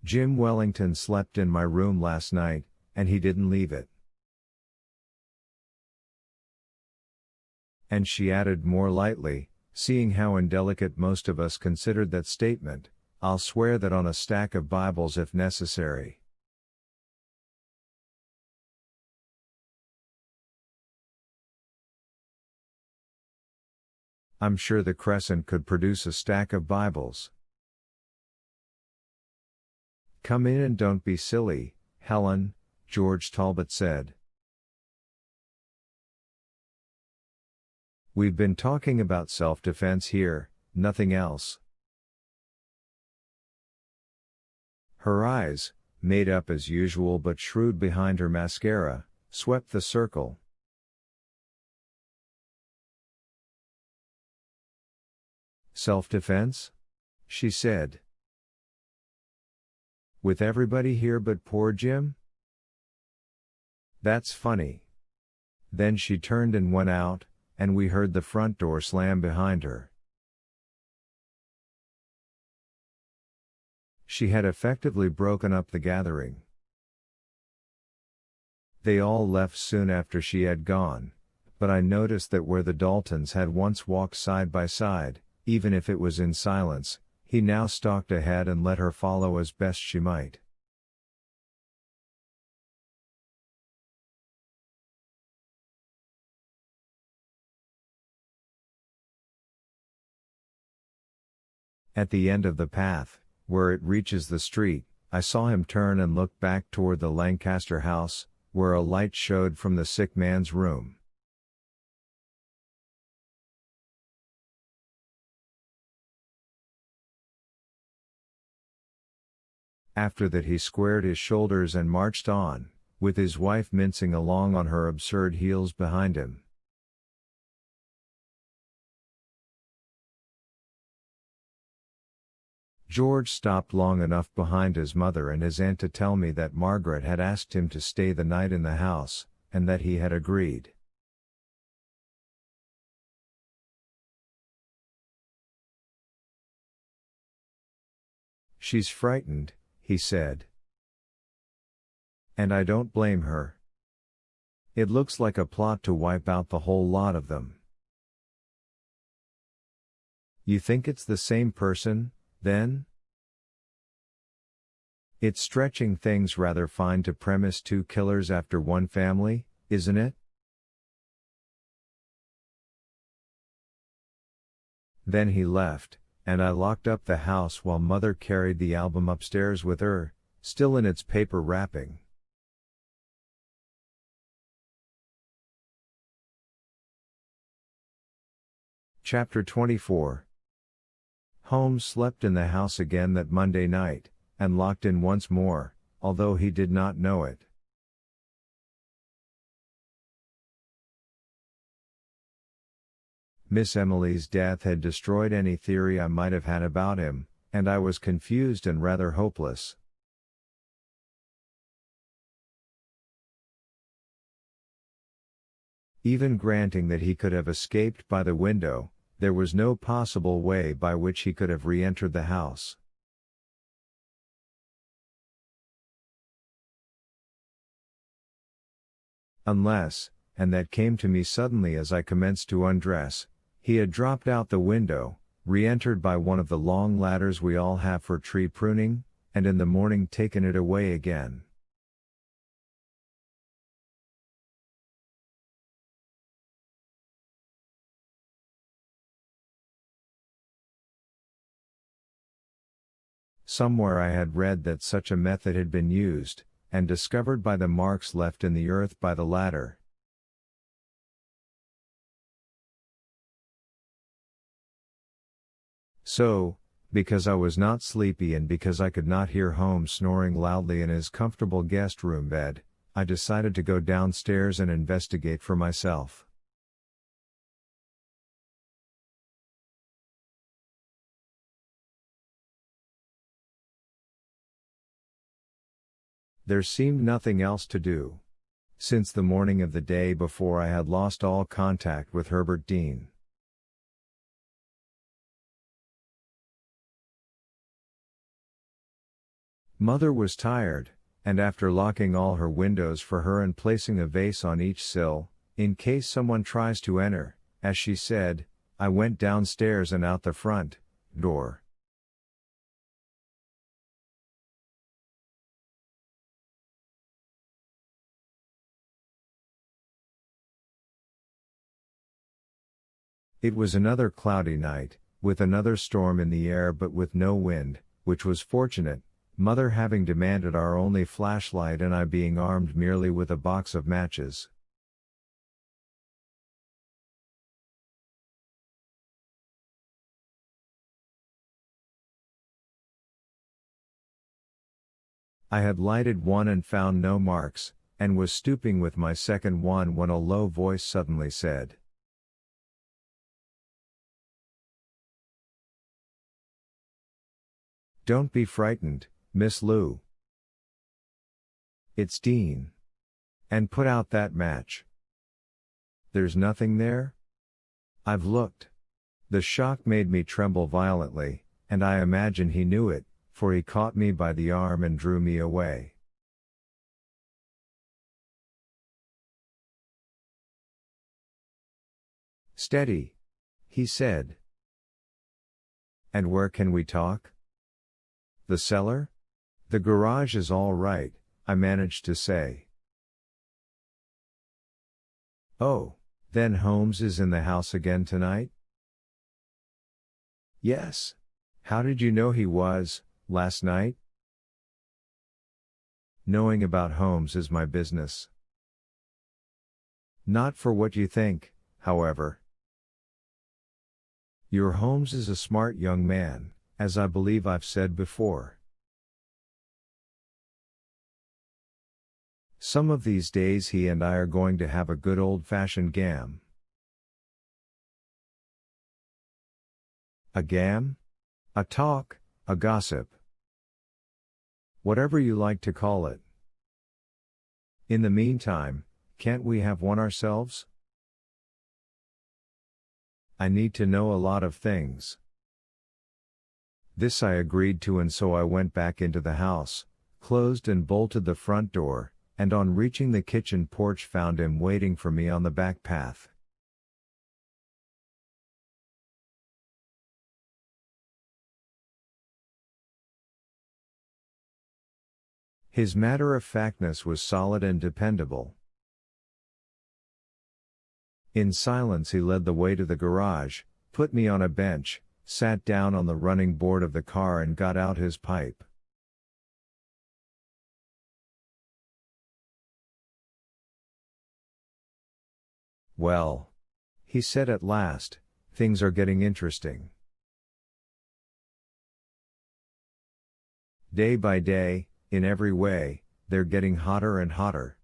Jim Wellington slept in my room last night, and he didn't leave it. And she added more lightly, seeing how indelicate most of us considered that statement, I'll swear that on a stack of Bibles if necessary. I'm sure the Crescent could produce a stack of Bibles. Come in and don't be silly, Helen, George Talbot said. We've been talking about self-defense here, nothing else. Her eyes, made up as usual but shrewd behind her mascara, swept the circle. Self-defense? She said. With everybody here but poor Jim? That's funny. Then she turned and went out, and we heard the front door slam behind her. She had effectively broken up the gathering. They all left soon after she had gone, but I noticed that where the Daltons had once walked side by side, even if it was in silence, he now stalked ahead and let her follow as best she might. At the end of the path, where it reaches the street, I saw him turn and look back toward the Lancaster house, where a light showed from the sick man's room. After that he squared his shoulders and marched on, with his wife mincing along on her absurd heels behind him. George stopped long enough behind his mother and his aunt to tell me that Margaret had asked him to stay the night in the house, and that he had agreed. She's frightened, he said. And I don't blame her. It looks like a plot to wipe out the whole lot of them. You think it's the same person, then? It's stretching things rather fine to premise two killers after one family, isn't it? Then he left, and I locked up the house while Mother carried the album upstairs with her, still in its paper wrapping. Chapter 24. Holmes slept in the house again that Monday night, and locked in once more, although he did not know it. Miss Emily's death had destroyed any theory I might have had about him, and I was confused and rather hopeless. Even granting that he could have escaped by the window, there was no possible way by which he could have re-entered the house. Unless, and that came to me suddenly as I commenced to undress, he had dropped out the window, re-entered by one of the long ladders we all have for tree pruning, and in the morning taken it away again. Somewhere I had read that such a method had been used, and discovered by the marks left in the earth by the ladder. So, because I was not sleepy and because I could not hear Holmes snoring loudly in his comfortable guest room bed, I decided to go downstairs and investigate for myself. There seemed nothing else to do. Since the morning of the day before I had lost all contact with Herbert Dean. Mother was tired, and after locking all her windows for her and placing a vase on each sill, in case someone tries to enter, as she said, I went downstairs and out the front door. It was another cloudy night, with another storm in the air but with no wind, which was fortunate, Mother having demanded our only flashlight and I being armed merely with a box of matches. I had lighted one and found no marks, and was stooping with my second one when a low voice suddenly said, "Don't be frightened, Miss Lou. It's Dean. And put out that match. There's nothing there? I've looked." The shock made me tremble violently, and I imagine he knew it, for he caught me by the arm and drew me away. "Steady," he said. "And where can we talk?" "The cellar? The garage is all right," I managed to say. "Oh, then Holmes is in the house again tonight?" "Yes. How did you know he was, last night?" "Knowing about Holmes is my business." "Not for what you think, however. Your Holmes is a smart young man, as I believe I've said before. Some of these days he and I are going to have a good old-fashioned gam." "A gam? A talk, a gossip. Whatever you like to call it. In the meantime, can't we have one ourselves?" "I need to know a lot of things." This I agreed to, and so I went back into the house, closed and bolted the front door, and on reaching the kitchen porch found him waiting for me on the back path. His matter-of-factness was solid and dependable. In silence he led the way to the garage, put me on a bench, sat down on the running board of the car and got out his pipe. "Well," he said at last, "things are getting interesting. Day by day, in every way, they're getting hotter and hotter."